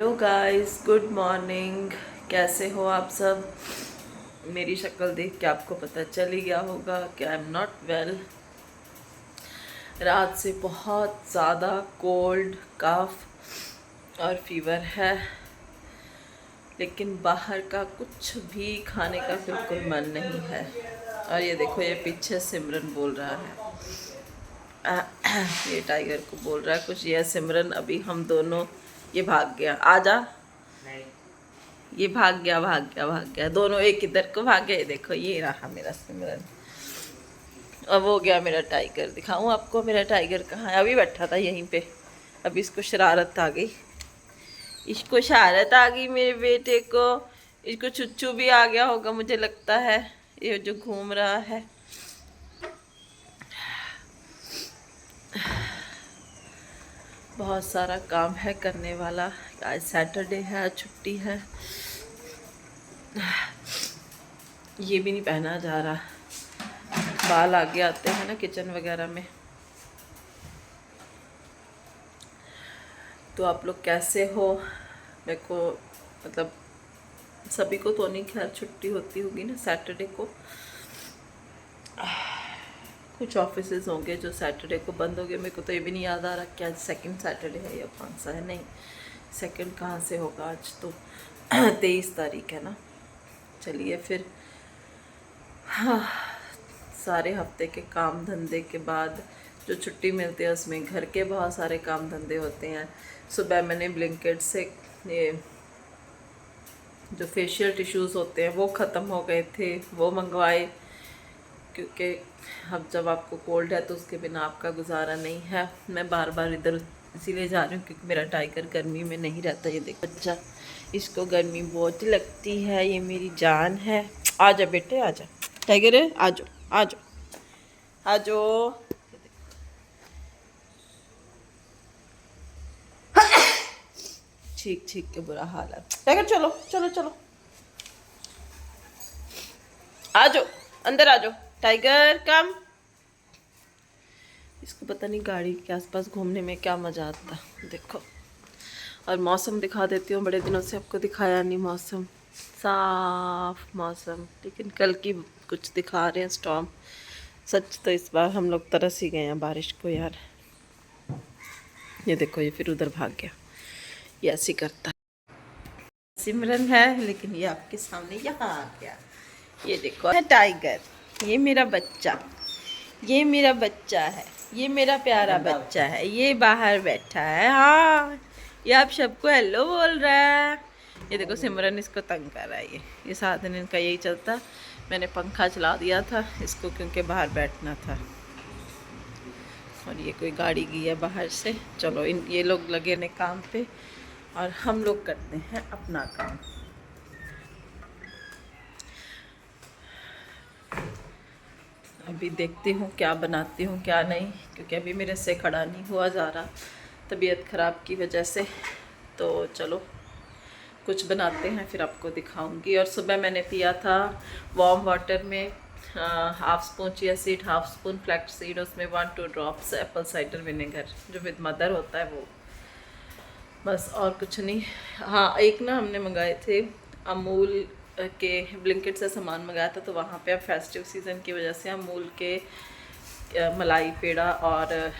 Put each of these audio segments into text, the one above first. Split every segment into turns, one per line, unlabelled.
Hello guys, good morning. कैसे हो आप सब? मेरी शक्ल देख के आपको पता चल ही गया होगा कि आई एम नॉट वेल। रात से बहुत ज़्यादा कोल्ड, कफ और फीवर है, लेकिन बाहर का कुछ भी खाने का बिल्कुल मन नहीं है। और ये देखो, ये पीछे सिमरन बोल रहा है। ये टाइगर को बोल रहा है कुछ। ये सिमरन, अभी हम दोनों, ये भाग गया। आजा, ये भाग गया दोनों एक इधर को भागे। ये देखो, ये रहा मेरा सिमरन। अब हो गया मेरा टाइगर। दिखाऊं आपको मेरा टाइगर कहाँ है? अभी बैठा था यहीं पे। अभी इसको शरारत आ गई, मेरे बेटे को। इसको चुच्चू भी आ गया होगा मुझे लगता है, ये जो घूम रहा है। बहुत सारा काम है करने वाला। आज सैटरडे है, आज छुट्टी है। ये भी नहीं पहना जा रहा, बाल आगे आते हैं ना किचन वगैरह में। तो आप लोग कैसे हो? मेरे को मतलब सभी को तो नहीं, खैर छुट्टी होती होगी ना सैटरडे को। कुछ ऑफिसेज होंगे जो सैटरडे को बंद हो गए। मेरे को तो ये भी नहीं याद आ रहा कि आज सेकंड सैटरडे है या कौन सा है। नहीं, सेकंड कहाँ से होगा? आज तो 23 तारीख है ना। चलिए फिर, हाँ, सारे हफ्ते के काम धंधे के बाद जो छुट्टी मिलती है उसमें घर के बहुत सारे काम धंधे होते हैं। सुबह मैंने ब्लिंकिट से ये जो फेशियल टिश्यूज़ होते हैं वो ख़त्म हो गए थे, वो मंगवाए। क्योंकि अब जब आपको कोल्ड है तो उसके बिना आपका गुजारा नहीं है। मैं बार बार इधर इसीलिए जा रही हूँ क्योंकि मेरा टाइगर गर्मी में नहीं रहता। ये देखो बच्चा, इसको गर्मी बहुत लगती है। ये मेरी जान है। आजा बेटे, आजा टाइगर है, आजो आजो आजो। छींक छींक के बुरा हाल है। टाइगर चलो चलो चलो, आजो अंदर आजो। टाइगर कम। इसको पता नहीं गाड़ी के आसपास घूमने में क्या मज़ा आता। देखो, और मौसम दिखा देती हूँ। बड़े दिनों से आपको दिखाया नहीं मौसम। साफ मौसम, लेकिन कल की कुछ दिखा रहे हैं स्टॉर्म। सच तो इस बार हम लोग तरस ही गए हैं बारिश को यार। ये देखो, ये फिर उधर भाग गया। ये ऐसे करता है। सिमरन है, लेकिन ये आपके सामने यहाँ आ गया। ये देखो है टाइगर, ये मेरा बच्चा, ये मेरा बच्चा है, ये मेरा प्यारा बच्चा है। ये बाहर बैठा है। हाँ, ये आप सबको हेलो बोल रहा है। ये देखो सिमरन इसको तंग कर रहा है। ये सारा दिन इनका यही चलता। मैंने पंखा चला दिया था इसको क्योंकि बाहर बैठना था। और ये कोई गाड़ी गई है बाहर से। चलो, ये लोग लगे ने काम पे और हम लोग करते हैं अपना काम। अभी देखती हूँ क्या बनाती हूँ क्या नहीं, क्योंकि अभी मेरे से खड़ा नहीं हुआ जा रहा तबीयत ख़राब की वजह से। तो चलो कुछ बनाते हैं, फिर आपको दिखाऊंगी। और सुबह मैंने पिया था वार्म वाटर में half spoon chia seed, half spoon flax seed, उसमें 1-2 ड्रॉप्स एप्पल साइडर विनेगर जो विद मदर होता है वो, बस और कुछ नहीं। हाँ, एक ना हमने मंगाए थे अमूल के, ब्लिंकिट से सामान मंगाया था। तो वहाँ पे अब फेस्टिव सीज़न की वजह से अमूल के मलाई पेड़ा और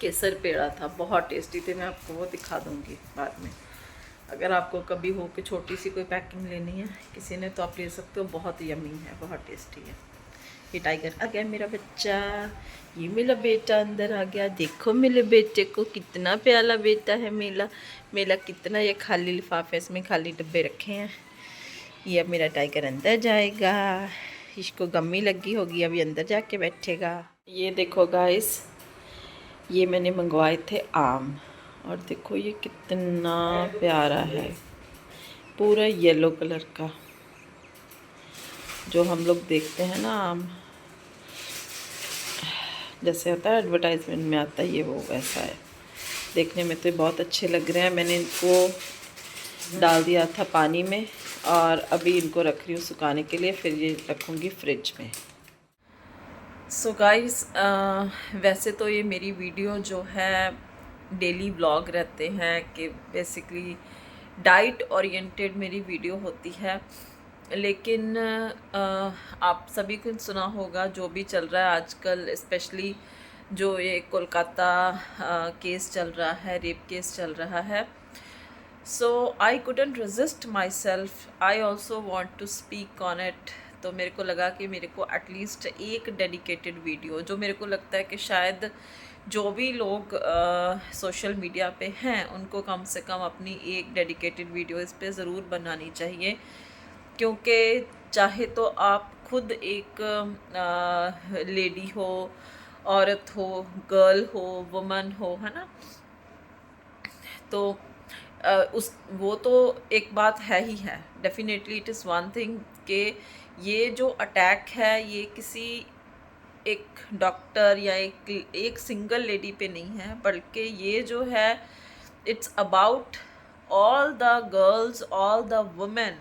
केसर पेड़ा था, बहुत टेस्टी थे। मैं आपको वो दिखा दूँगी बाद में। अगर आपको कभी हो कि छोटी सी कोई पैकिंग लेनी है किसी ने तो आप ले सकते हो। बहुत यमी है, बहुत टेस्टी है। ये टाइगर आ गया मेरा बच्चा, ये मेरा बेटा अंदर आ गया। देखो मेरे बेटे को, कितना प्यारा बेटा है मेरा। मेरा कितना, ये खाली लिफाफे, इसमें खाली डब्बे रखे हैं। ये अब मेरा टाइगर अंदर जाएगा। इसको गम्मी लगी होगी, अभी अंदर जाके बैठेगा। ये देखो गाइस, ये मैंने मंगवाए थे आम, और देखो ये कितना प्यारा है, पूरा येलो कलर का। जो हम लोग देखते हैं ना आम, जैसे होता है एडवर्टाइजमेंट में आता है, ये वो वैसा है। देखने में तो बहुत अच्छे लग रहे हैं। मैंने इनको डाल दिया था पानी में और अभी इनको रख रही हूँ सुखाने के लिए, फिर ये रखूँगी फ्रिज में। सो गाइस, वैसे तो ये मेरी वीडियो जो है डेली व्लॉग रहते हैं कि बेसिकली डाइट ओरिएंटेड मेरी वीडियो होती है। लेकिन आप सभी को सुना होगा जो भी चल रहा है आजकल, स्पेशली जो ये कोलकाता केस चल रहा है, रेप केस चल रहा है। So I couldn't resist myself, I also want to speak on it। तो मेरे को लगा कि मेरे को एटलीस्ट एक डेडिकेटेड वीडियो, जो मेरे को लगता है कि शायद जो भी लोग सोशल मीडिया पे हैं उनको कम से कम अपनी एक डेडिकेटेड वीडियो इस पे ज़रूर बनानी चाहिए। क्योंकि चाहे तो आप खुद एक लेडी हो, औरत हो, गर्ल हो, वुमन हो, है ना, तो उस वो तो एक बात है ही है। Definitely it is one thing कि ये जो अटैक है ये किसी एक डॉक्टर या एक सिंगल लेडी पे नहीं है, बल्कि ये जो है it's about all the girls, all the women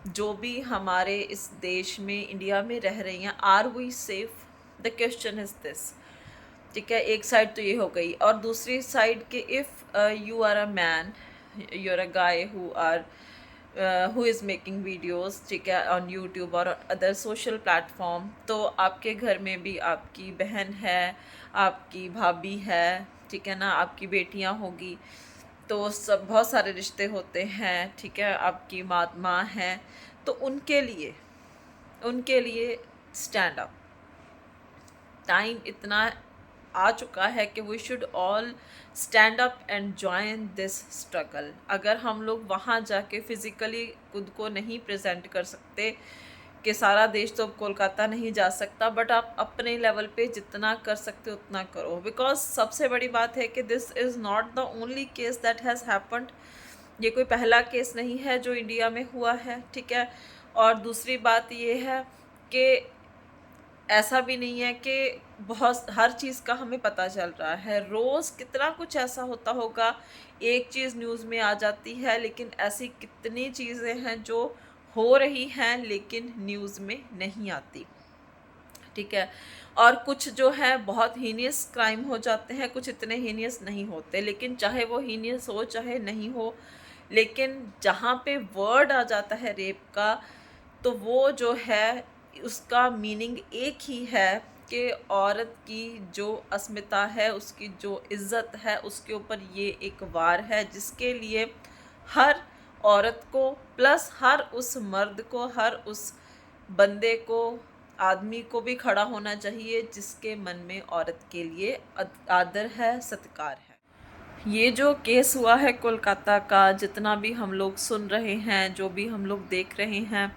जो भी हमारे इस देश में, इंडिया में रह रही हैं। Are we safe? The question is this. ठीक है, एक साइड तो ये हो गई, और दूसरी साइड के if you are a man, you are a guy who is making videos, ठीक है, ऑन यूट्यूब और अदर सोशल प्लेटफॉर्म, तो आपके घर में भी आपकी बहन है, आपकी भाभी है, ठीक है ना, आपकी बेटियां होगी, तो सब बहुत सारे रिश्ते होते हैं, ठीक है, आपकी माँ हैं, तो उनके लिए स्टैंड अप। टाइम इतना आ चुका है कि we should all stand up and join this struggle. अगर हम लोग वहाँ जाके फिज़िकली खुद को नहीं प्रेजेंट कर सकते, कि सारा देश तो कोलकाता नहीं जा सकता, बट आप अपने लेवल पे जितना कर सकते हो उतना करो। बिकॉज सबसे बड़ी बात है कि this is not the only case that has happened. ये कोई पहला केस नहीं है जो इंडिया में हुआ है, ठीक है। और दूसरी बात ये है कि ऐसा भी नहीं है कि बहुत हर चीज़ का हमें पता चल रहा है। रोज़ कितना कुछ ऐसा होता होगा, एक चीज़ न्यूज़ में आ जाती है, लेकिन ऐसी कितनी चीज़ें हैं जो हो रही हैं लेकिन न्यूज़ में नहीं आती, ठीक है। और कुछ जो है बहुत हीनियस क्राइम हो जाते हैं, कुछ इतने हीनियस नहीं होते, लेकिन चाहे वो हीनियस हो चाहे नहीं हो, लेकिन जहाँ पे वर्ड आ जाता है रेप का, तो वो जो है उसका मीनिंग एक ही है कि औरत की जो अस्मिता है, उसकी जो इज़्ज़त है, उसके ऊपर ये एक वार है, जिसके लिए हर औरत को प्लस हर उस मर्द को, हर उस बंदे को, आदमी को भी खड़ा होना चाहिए जिसके मन में औरत के लिए आदर है, सत्कार है। ये जो केस हुआ है कोलकाता का, जितना भी हम लोग सुन रहे हैं, जो भी हम लोग देख रहे हैं,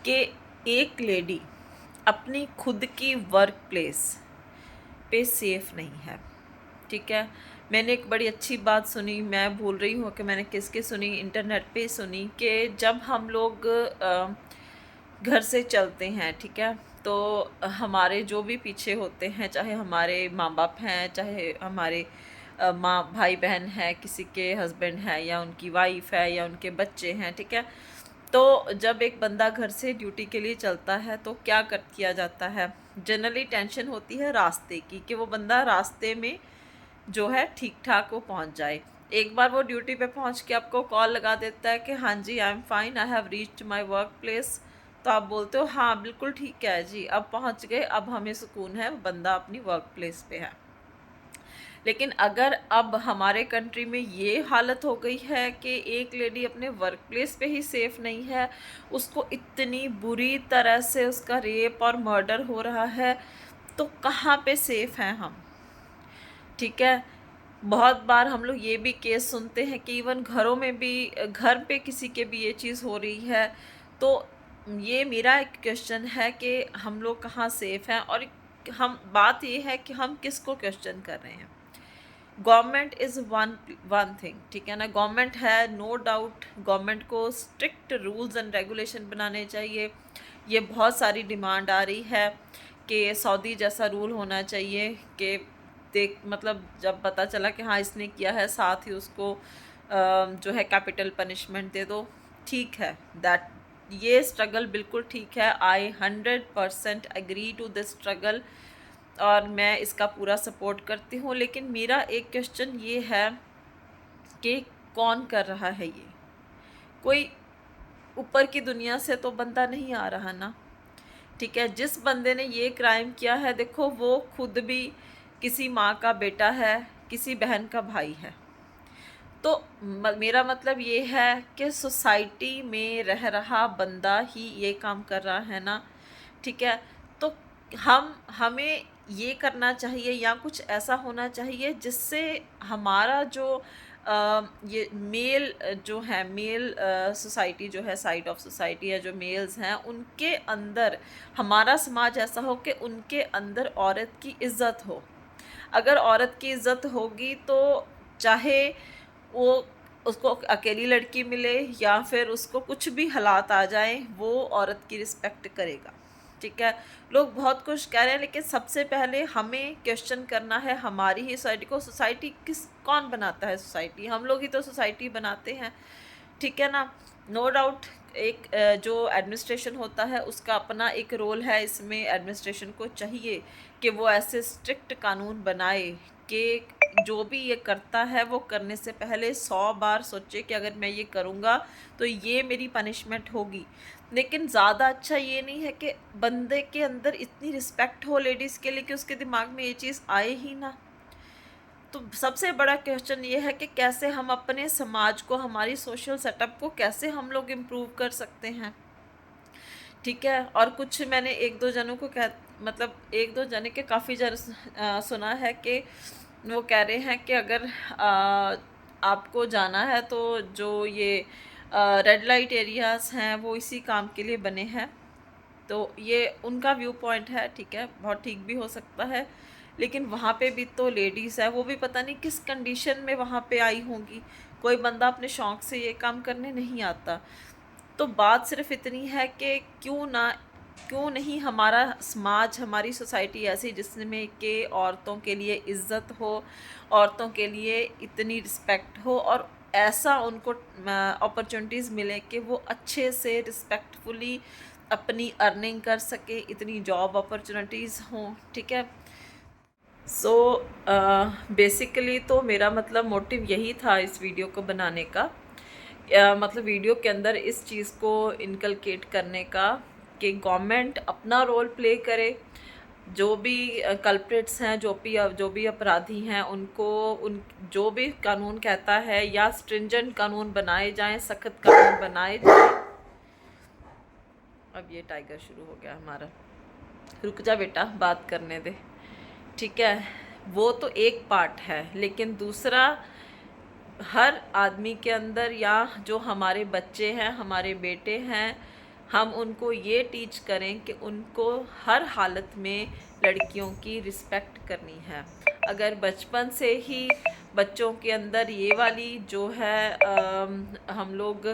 कि एक लेडी अपनी खुद की वर्क प्लेस पे सेफ नहीं है, ठीक है। मैंने एक बड़ी अच्छी बात सुनी, मैं भूल रही हूँ कि मैंने किसकी सुनी, इंटरनेट पे सुनी, कि जब हम लोग घर से चलते हैं, ठीक है, तो हमारे जो भी पीछे होते हैं, चाहे हमारे माँ बाप हैं, चाहे हमारे माँ भाई बहन है, किसी के हस्बैंड है या उनकी वाइफ है या उनके बच्चे हैं, ठीक है, तो जब एक बंदा घर से ड्यूटी के लिए चलता है तो क्या किया जाता है, जनरली टेंशन होती है रास्ते की, कि वो बंदा रास्ते में जो है ठीक ठाक वो पहुंच जाए। एक बार वो ड्यूटी पे पहुंच के आपको कॉल लगा देता है कि हाँ जी I am fine, I have reached my work place, तो आप बोलते हो हाँ बिल्कुल ठीक है जी, अब पहुंच गए, अब हमें सुकून है, बंदा अपनी वर्क प्लेस पे है। लेकिन अगर अब हमारे कंट्री में ये हालत हो गई है कि एक लेडी अपने वर्क प्लेस पे ही सेफ़ नहीं है, उसको इतनी बुरी तरह से उसका रेप और मर्डर हो रहा है, तो कहाँ पे सेफ़ हैं हम, ठीक है। बहुत बार हम लोग ये भी केस सुनते हैं कि इवन घरों में भी, घर पे किसी के भी ये चीज़ हो रही है, तो ये मेरा एक क्वेश्चन है कि हम लोग कहाँ सेफ़ हैं, और हम बात ये है कि हम किसको क्वेश्चन कर रहे हैं। गवर्नमेंट इज़ वन थिंग, ठीक है ना, गवर्नमेंट है, नो डाउट गवर्नमेंट को स्ट्रिक्ट रूल्स एंड रेगुलेशन बनाने चाहिए। ये बहुत सारी डिमांड आ रही है कि सऊदी जैसा रूल होना चाहिए, कि देख मतलब जब पता चला कि हाँ इसने किया है, साथ ही उसको जो है कैपिटल पनिशमेंट दे दो, ठीक है, दैट ये स्ट्रगल बिल्कुल ठीक है। आई 100% एग्री टू दिस स्ट्रगल, और मैं इसका पूरा सपोर्ट करती हूँ। लेकिन मेरा एक क्वेश्चन ये है कि कौन कर रहा है ये? कोई ऊपर की दुनिया से तो बंदा नहीं आ रहा ना, ठीक है। जिस बंदे ने ये क्राइम किया है, देखो वो खुद भी किसी माँ का बेटा है, किसी बहन का भाई है। तो मेरा मतलब ये है कि सोसाइटी में रह रहा बंदा ही ये काम कर रहा है ना, ठीक है। तो हमें ये करना चाहिए या कुछ ऐसा होना चाहिए जिससे हमारा जो ये मेल जो है, मेल सोसाइटी जो है, साइड ऑफ सोसाइटी है, जो मेल्स हैं, उनके अंदर हमारा समाज ऐसा हो कि उनके अंदर औरत की इज़्ज़त हो। अगर औरत की इज़्ज़त होगी तो चाहे वो उसको अकेली लड़की मिले या फिर उसको कुछ भी हालात आ जाएं, वो औरत की रिस्पेक्ट करेगा, ठीक है। लोग बहुत कुछ कह रहे हैं, लेकिन सबसे पहले हमें क्वेश्चन करना है हमारी ही सोसाइटी को। सोसाइटी कौन बनाता है? सोसाइटी हम लोग ही तो सोसाइटी बनाते हैं, ठीक है ना। नो डाउट एक जो एडमिनिस्ट्रेशन होता है उसका अपना एक रोल है इसमें। एडमिनिस्ट्रेशन को चाहिए कि वो ऐसे स्ट्रिक्ट कानून बनाए कि जो भी ये करता है वो करने से पहले 100 बार सोचे कि अगर मैं ये करूँगा तो ये मेरी पनिशमेंट होगी। लेकिन ज़्यादा अच्छा ये नहीं है कि बंदे के अंदर इतनी रिस्पेक्ट हो लेडीज़ के लिए कि उसके दिमाग में ये चीज़ आए ही ना। तो सबसे बड़ा क्वेश्चन ये है कि कैसे हम अपने समाज को, हमारी सोशल सेटअप को कैसे हम लोग इम्प्रूव कर सकते हैं, ठीक है। और कुछ मैंने एक दो जनों को मतलब एक दो जने के काफ़ी सुना है कि वो कह रहे हैं कि अगर आपको जाना है तो जो ये रेड लाइट एरियाज़ हैं वो इसी काम के लिए बने हैं। तो ये उनका व्यू पॉइंट है, ठीक है, बहुत ठीक भी हो सकता है। लेकिन वहाँ पे भी तो लेडीज़ है, वो भी पता नहीं किस कंडीशन में वहाँ पे आई होंगी। कोई बंदा अपने शौक़ से ये काम करने नहीं आता। तो बात सिर्फ इतनी है कि क्यों नहीं हमारा समाज, हमारी सोसाइटी ऐसी जिसमें कि औरतों के लिए इज़्ज़त हो, औरतों के लिए इतनी रिस्पेक्ट हो और ऐसा उनको अपॉर्चुनिटीज़ मिले कि वो अच्छे से रिस्पेक्टफुली अपनी अर्निंग कर सके, इतनी जॉब अपॉर्चुनिटीज़ हों, ठीक है। सो बेसिकली तो मेरा मतलब मोटिव यही था इस वीडियो को बनाने का, मतलब वीडियो के अंदर इस चीज़ को इनकलकेट करने का कि गवर्नमेंट अपना रोल प्ले करे। जो भी कल्प्रिट्स हैं, जो भी अपराधी हैं, उनको जो भी कानून कहता है या स्ट्रिंजेंट कानून बनाए जाएं, सख्त कानून बनाए जाएं। अब ये टाइगर शुरू हो गया हमारा, रुक जा बेटा, बात करने दे, ठीक है। वो तो एक पार्ट है, लेकिन दूसरा हर आदमी के अंदर, या जो हमारे बच्चे हैं, हमारे बेटे हैं, हम उनको ये टीच करें कि उनको हर हालत में लड़कियों की रिस्पेक्ट करनी है। अगर बचपन से ही बच्चों के अंदर ये वाली जो है हम लोग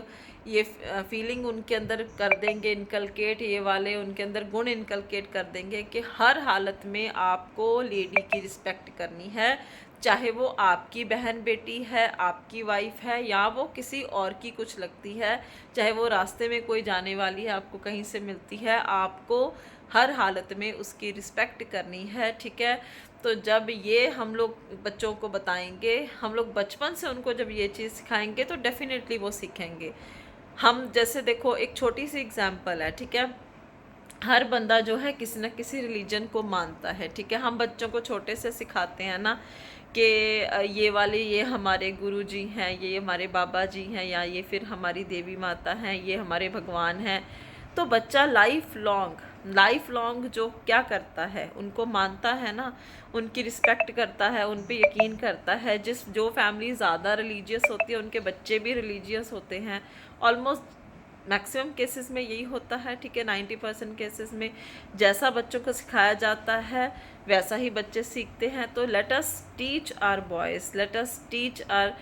ये फीलिंग उनके अंदर कर देंगे इनकलकेट, ये वाले उनके अंदर गुण इनकलकेट कर देंगे कि हर हालत में आपको लेडी की रिस्पेक्ट करनी है, चाहे वो आपकी बहन बेटी है, आपकी वाइफ है, या वो किसी और की कुछ लगती है, चाहे वो रास्ते में कोई जाने वाली है, आपको कहीं से मिलती है, आपको हर हालत में उसकी रिस्पेक्ट करनी है, ठीक है। तो जब ये हम लोग बच्चों को बताएंगे, हम लोग बचपन से उनको जब ये चीज़ सिखाएंगे तो डेफिनेटली वो सीखेंगे। हम जैसे देखो, एक छोटी सी एग्जांपल है, ठीक है। हर बंदा जो है किसी न किसी रिलीजन को मानता है, ठीक है। हम बच्चों को छोटे से सिखाते हैं ना कि ये हमारे गुरु जी हैं, ये हमारे बाबा जी हैं, या ये फिर हमारी देवी माता हैं, ये हमारे भगवान हैं। तो बच्चा लाइफ लॉन्ग जो क्या करता है, उनको मानता है ना, उनकी रिस्पेक्ट करता है, उन पे यकीन करता है। जो फैमिली ज़्यादा रिलीजियस होती है उनके बच्चे भी रिलीजियस होते हैं। ऑलमोस्ट मैक्सिमम केसेस में यही होता है, ठीक है। 90% केसेस में जैसा बच्चों को सिखाया जाता है वैसा ही बच्चे सीखते हैं। तो let us teach our boys, let us teach our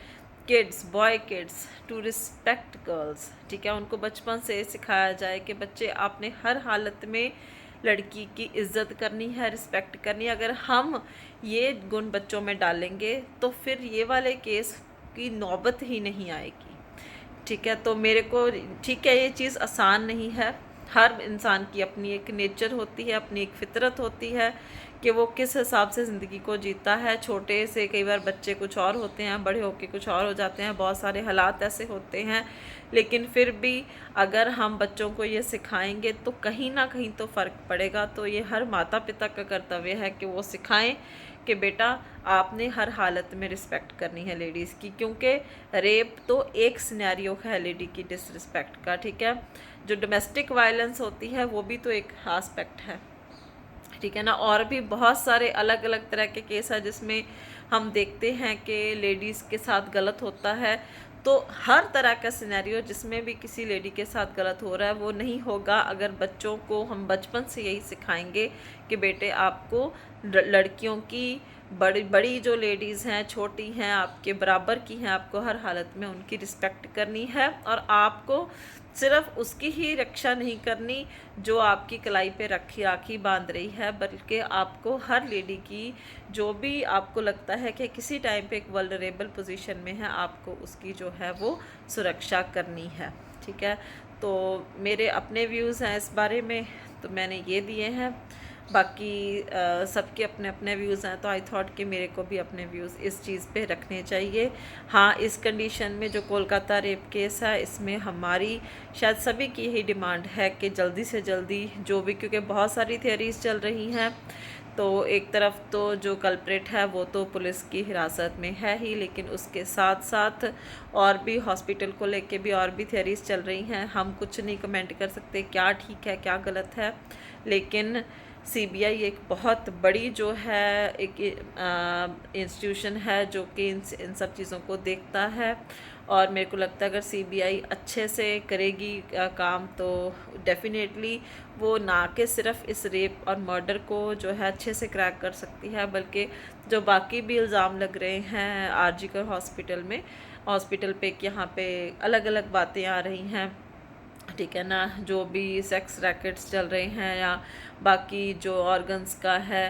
kids, boy kids to respect girls, ठीक है। उनको बचपन से सिखाया जाए कि बच्चे आपने हर हालत में लड़की की इज़्ज़त करनी है, रिस्पेक्ट करनी है। अगर हम ये गुण बच्चों में डालेंगे तो फिर ये वाले केस की नौबत ही नहीं आएगी, ठीक है। तो मेरे को, ठीक है, ये चीज़ आसान नहीं है, हर इंसान की अपनी एक नेचर होती है, अपनी एक फितरत होती है कि वो किस हिसाब से ज़िंदगी को जीता है। छोटे से कई बार बच्चे कुछ और होते हैं, बड़े होके कुछ और हो जाते हैं, बहुत सारे हालात ऐसे होते हैं, लेकिन फिर भी अगर हम बच्चों को ये सिखाएंगे तो कहीं ना कहीं तो फ़र्क पड़ेगा। तो ये हर माता पिता का कर्तव्य है कि वो सिखाएं कि बेटा आपने हर हालत में रिस्पेक्ट करनी है लेडीज़ की, क्योंकि रेप तो एक सिनेरियो है लेडी की डिसरिस्पेक्ट का, ठीक है। जो डोमेस्टिक वायलेंस होती है वो भी तो एक आस्पेक्ट है, ठीक है ना। और भी बहुत सारे अलग अलग तरह के केस है जिसमें हम देखते हैं कि लेडीज़ के साथ गलत होता है। तो हर तरह का सिनेरियो जिसमें भी किसी लेडी के साथ गलत हो रहा है वो नहीं होगा अगर बच्चों को हम बचपन से यही सिखाएंगे कि बेटे आपको लड़कियों की बड़ी बड़ी जो लेडीज़ हैं, छोटी हैं, आपके बराबर की हैं, आपको हर हालत में उनकी रिस्पेक्ट करनी है। और आपको सिर्फ उसकी ही रक्षा नहीं करनी जो आपकी कलाई पे राखी बांध रही है, बल्कि आपको हर लेडी की जो भी आपको लगता है कि किसी टाइम पे एक वल्नरेबल पोजीशन में है, आपको उसकी जो है वो सुरक्षा करनी है, ठीक है। तो मेरे अपने व्यूज़ हैं इस बारे में, तो मैंने ये दिए हैं। बाकी सबके अपने अपने व्यूज़ हैं, तो आई थॉट कि मेरे को भी अपने व्यूज़ इस चीज़ पे रखने चाहिए। हाँ, इस कंडीशन में जो कोलकाता रेप केस है, इसमें हमारी शायद सभी की यही डिमांड है कि जल्दी से जल्दी जो भी, क्योंकि बहुत सारी थियरीज़ चल रही हैं। तो एक तरफ तो जो कल्प्रेट है वो तो पुलिस की हिरासत में है ही, लेकिन उसके साथ साथ और भी हॉस्पिटल को लेके भी और भी थियरीज़ चल रही हैं। हम कुछ नहीं कमेंट कर सकते क्या ठीक है क्या गलत है, लेकिन सीबीआई एक बहुत बड़ी जो है एक इंस्टीट्यूशन है जो कि इन सब चीज़ों को देखता है। और मेरे को लगता है अगर सीबीआई अच्छे से करेगी काम, तो डेफिनेटली वो ना कि सिर्फ इस रेप और मर्डर को जो है अच्छे से क्रैक कर सकती है, बल्कि जो बाकी भी इल्ज़ाम लग रहे हैं आरजीकर हॉस्पिटल पे कि यहाँ पे अलग अलग बातें आ रही हैं, ठीक है ना, जो भी सेक्स रैकेट्स चल रहे हैं या बाकी जो ऑर्गन्स का है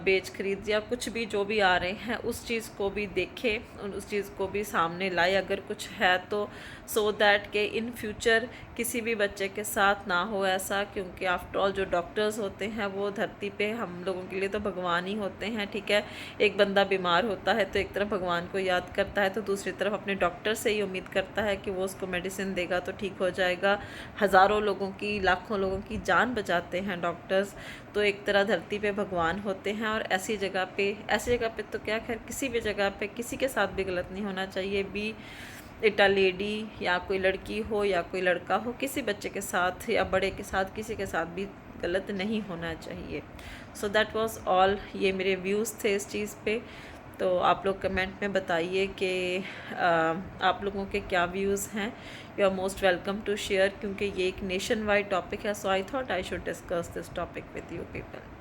बेच खरीद या कुछ भी जो भी आ रहे हैं, उस चीज़ को भी देखें और उस चीज़ को भी सामने लाए अगर कुछ है तो, सो दैट के इन फ्यूचर किसी भी बच्चे के साथ ना हो ऐसा। क्योंकि आफ्टर ऑल जो डॉक्टर्स होते हैं वो धरती पे हम लोगों के लिए तो भगवान ही होते हैं, ठीक है। एक बंदा बीमार होता है तो एक तरफ भगवान को याद करता है, तो दूसरी तरफ अपने डॉक्टर से ही उम्मीद करता है कि वो उसको मेडिसिन देगा तो ठीक हो जाएगा। हज़ारों लोगों की, लाखों लोगों की जान बचाते हैं डॉक्टर्स, तो एक तरह धरती पे भगवान होते हैं। और ऐसी जगह पे तो क्या, खैर किसी भी जगह पे किसी के साथ भी गलत नहीं होना चाहिए, बी इट अ लेडी या कोई लड़की हो या कोई लड़का हो, किसी बच्चे के साथ या बड़े के साथ, किसी के साथ भी गलत नहीं होना चाहिए। सो दैट वाज ऑल, ये मेरे व्यूज़ थे इस चीज़ पे। तो आप लोग कमेंट में बताइए कि आप लोगों के क्या व्यूज़ हैं। You are most welcome to share, क्योंकि ये एक नेशन वाइड टॉपिक है, so I thought I should discuss this topic with you people.